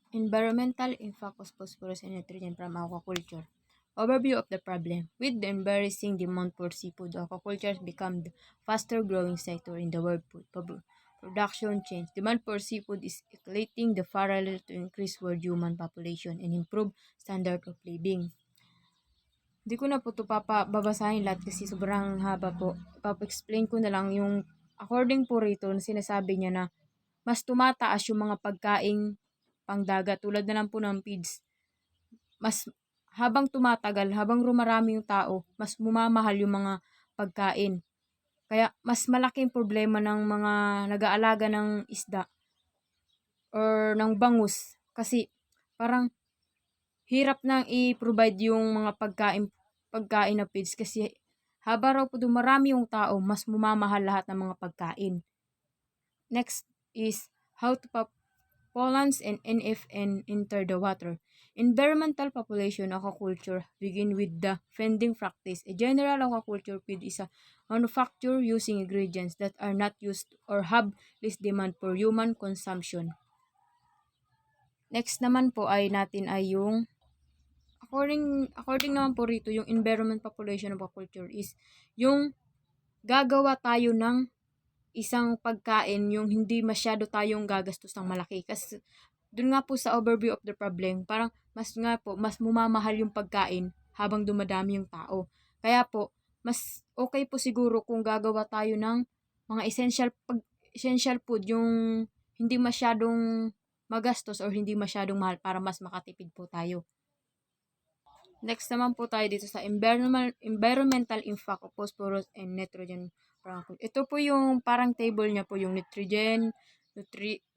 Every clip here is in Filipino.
Environmental impact of phosphorus and nitrogen from aquaculture. Overview of the problem. With the embarrassing demand for seafood, aquaculture has become the faster growing sector in the world food production chain. Demand for seafood is escalating the parallel to increase world human population and improve standard of living. Hindi ko na po ito babasahin lahat kasi sobrang haba po. Papa-explain ko na lang yung according po rito na sinasabi niya na mas tumataas yung mga pagkaing pangdagat tulad na lang po ng feeds. Mas habang tumatagal, habang rumarami yung tao, mas mumamahal yung mga pagkain. Kaya mas malaking problema ng mga nag-aalaga ng isda or ng bangus kasi parang hirap nang i-provide yung mga pagkain na feeds kasi haba raw po dumarami yung tao, mas mumamahal lahat ng mga pagkain. Next is how to pollens and NFN enter the water. Environmental population aquaculture begin with the feeding practice. A general aquaculture feed is a manufacture using ingredients that are not used or have less demand for human consumption. Next naman po ay natin ay yung according naman po rito, yung environment population of aquaculture is yung gagawa tayo ng isang pagkain yung hindi masyado tayong gagastos ng malaki. Kasi dun nga po sa overview of the problem, parang mas mumamahal yung pagkain habang dumadami yung tao. Kaya po, mas okay po siguro kung gagawa tayo ng mga essential food yung hindi masyadong magastos or hindi masyadong mahal para mas makatipid po tayo. Next naman po tayo dito sa environmental impact of phosphorus and nitrogen. Ito po yung parang table niya po yung nitrogen,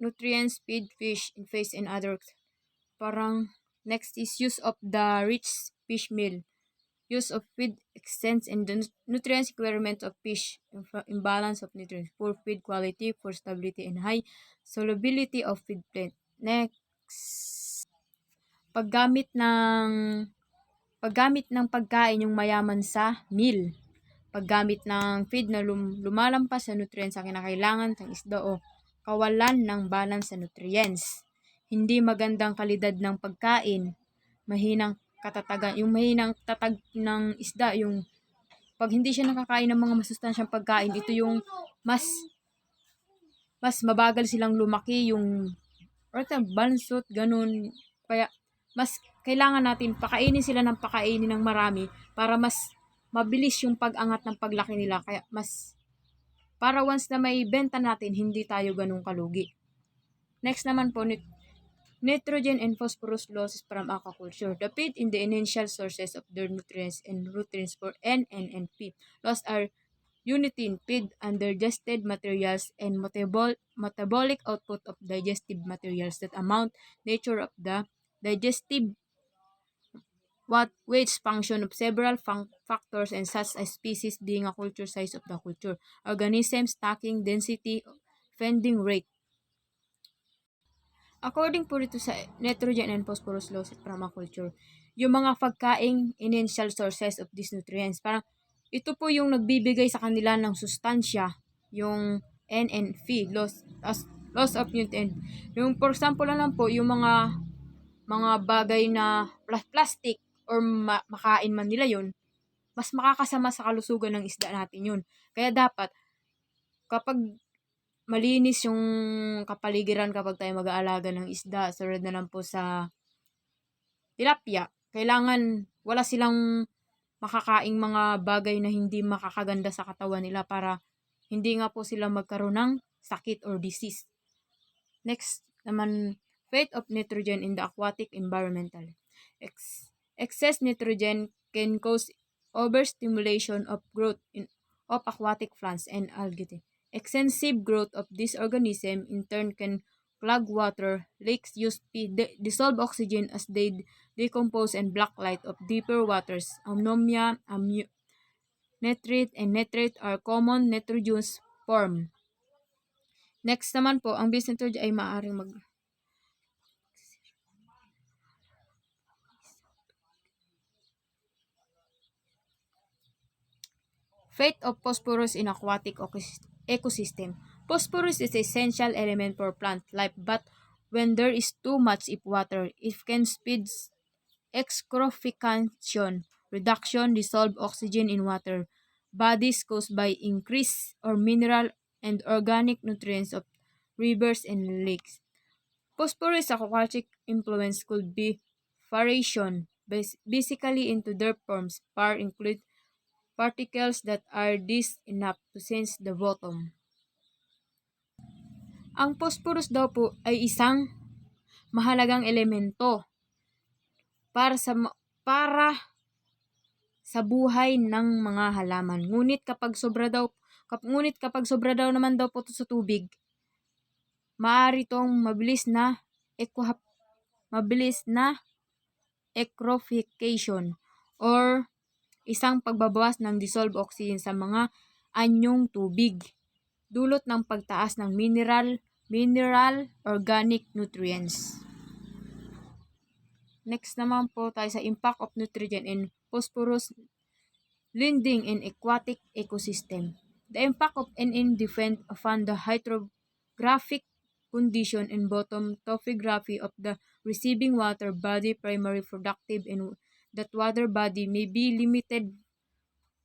nutrients, feed, fish, and other. Parang next is use of the rich fish meal. Use of feed extends and the nutrients requirement of fish, imbalance of nutrients, poor feed quality, poor stability, and high solubility of feed plant. Next, paggamit ng pagkain yung mayaman sa meal. Paggamit ng feed na lumalampas sa nutrients sa kinakailangan ng isda o kawalan ng balance sa nutrients. Hindi magandang kalidad ng pagkain. Mahinang katatagan. Yung mahinang tatag ng isda, yung pag hindi siya nakakain ng mga masustansyang pagkain, ito yung mas mabagal silang lumaki, yung bansot, ganun. Kaya mas kailangan natin pakainin sila ng pakainin ng marami para mas mabilis yung pag-angat ng paglaki nila. Kaya para once na may benta natin, hindi tayo ganun kalugi. Next naman po, nitrogen and phosphorus losses from aquaculture. The feed in the initial sources of their nutrients and nutrients for N and P. Loss are unitin, feed, undigested materials, and metabolic output of digestive materials that amount nature of the digestive weights function of several factors and such as species being a culture size of the culture, organism stacking density, feeding rate. According po dito sa nitrogen and phosphorus losses from aquaculture, yung mga pagkaing initial sources of these nutrients, parang ito po yung nagbibigay sa kanila ng sustansya, yung N and P, loss of nutrient. Yung for example lang po, yung mga bagay na plastic or makain man nila yun, mas makakasama sa kalusugan ng isda natin yun. Kaya dapat, kapag malinis yung kapaligiran kapag tayo mag-aalaga ng isda, sunod na lang po sa tilapia, kailangan wala silang makakaing mga bagay na hindi makakaganda sa katawan nila para hindi nga po sila magkaroon ng sakit or disease. Next naman, fate of nitrogen in the aquatic environmental. Excess nitrogen can cause overstimulation of growth of aquatic plants and algae. Extensive growth of this organism in turn can clog water, lakes use dissolve oxygen as they decompose and block light of deeper waters. Ammonia, nitrate, and nitrate are common nitrogenous form. Next naman po, ang base nitrogen ay maaaring Fate of phosphorus in aquatic ecosystem. Phosphorus is an essential element for plant life but when there is too much if water. It can speed excrofication, reduction dissolved oxygen in water, bodies caused by increase or mineral and organic nutrients of rivers and lakes. Phosphorus aquatic influence could be variation, basically into their forms. Par include particles that are this enough to sense the bottom. Ang phosphorus daw po ay isang mahalagang elemento para sa buhay ng mga halaman. Ngunit kapag sobra daw naman daw po ito sa tubig, maaari tong mabilis na ecrophication or isang pagbabawas ng dissolved oxygen sa mga anyong tubig, dulot ng pagtaas ng mineral organic nutrients. Next naman po tayo sa impact of nitrogen and phosphorus blending in aquatic ecosystem. The impact of NN depend upon the hydrographic condition and bottom topography of the receiving water body. Primary productive and that water body may be limited.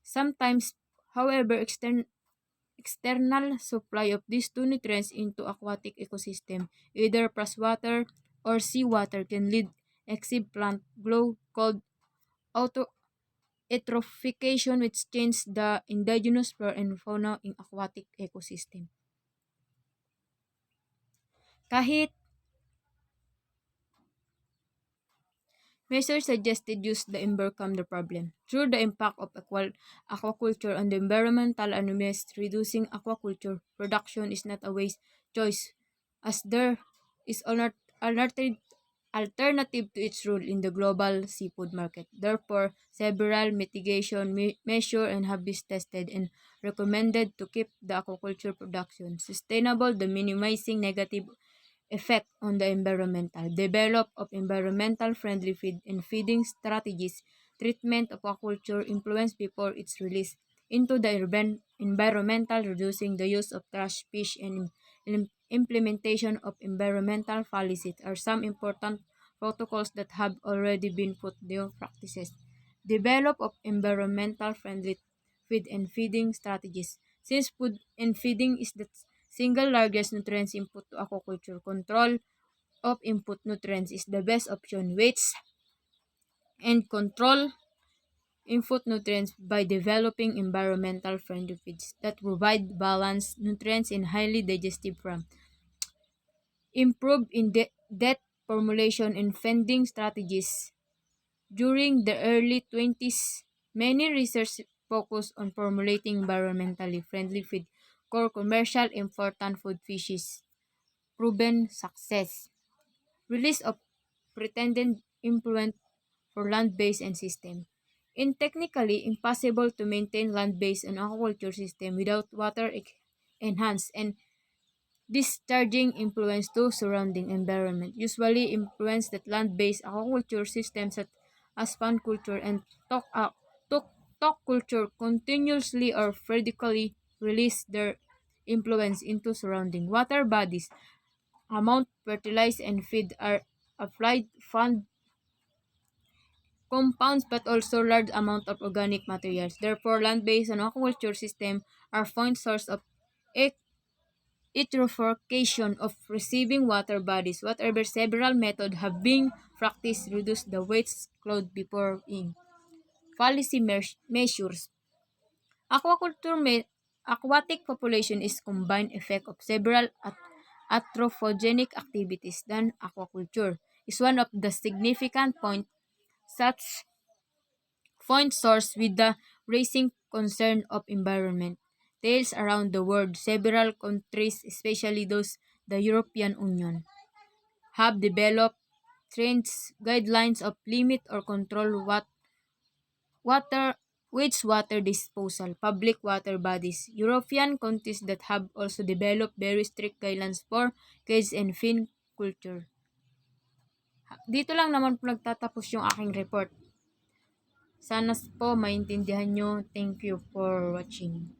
Sometimes, however, external supply of these two nutrients into aquatic ecosystem, either freshwater or seawater, can lead exceed plant growth called auto eutrophication, which changes the indigenous flora and fauna in aquatic ecosystem. Kahit measures suggested use the overcome the problem. Through the impact of aquaculture on the environmental anomalies, reducing aquaculture production is not a wise choice, as there is alternative to its role in the global seafood market. Therefore, several mitigation measures and have been tested and recommended to keep the aquaculture production sustainable, the minimizing negative effect on the environmental, develop of environmental friendly feed and feeding strategies, treatment of aquaculture influence before its release into the environmental, reducing the use of trash fish and implementation of environmental policies are some important protocols that have already been put into practices. Develop of environmental friendly feed and feeding strategies. Since food and feeding is the single largest nutrients input to aquaculture, control of input nutrients is the best option. Weights and control input nutrients by developing environmental friendly feeds that provide balanced nutrients in highly digestive form. Improve in debt formulation and feeding strategies. During the early 20s, many research focused on formulating environmentally friendly feed for commercial important food fishes. Proven success. Release of pretended influent for land-based and system. In technically impossible to maintain land-based and aquaculture system without water enhanced and discharging influence to surrounding environment. Usually influence that land-based aquaculture systems such as pond culture and talk culture continuously or periodically release their influence into surrounding water bodies. Amount fertilized and feed are applied fund compounds but also large amount of organic materials. Therefore, land-based and aquaculture system are point source of eutrophication of receiving water bodies. Whatever several methods have been practiced reduce the waste cloud before in policy measures. Aquatic population is combined effect of several anthropogenic activities than aquaculture is one of the significant point such point source with the raising concern of environment. Tales around the world, several countries, especially those the European Union, have developed trends, guidelines of limit or control water wastewater disposal, public water bodies. European countries that have also developed very strict guidelines for cage and fin culture. Dito lang naman po nagtatapos yung aking report. Sana po maintindihan nyo. Thank you for watching.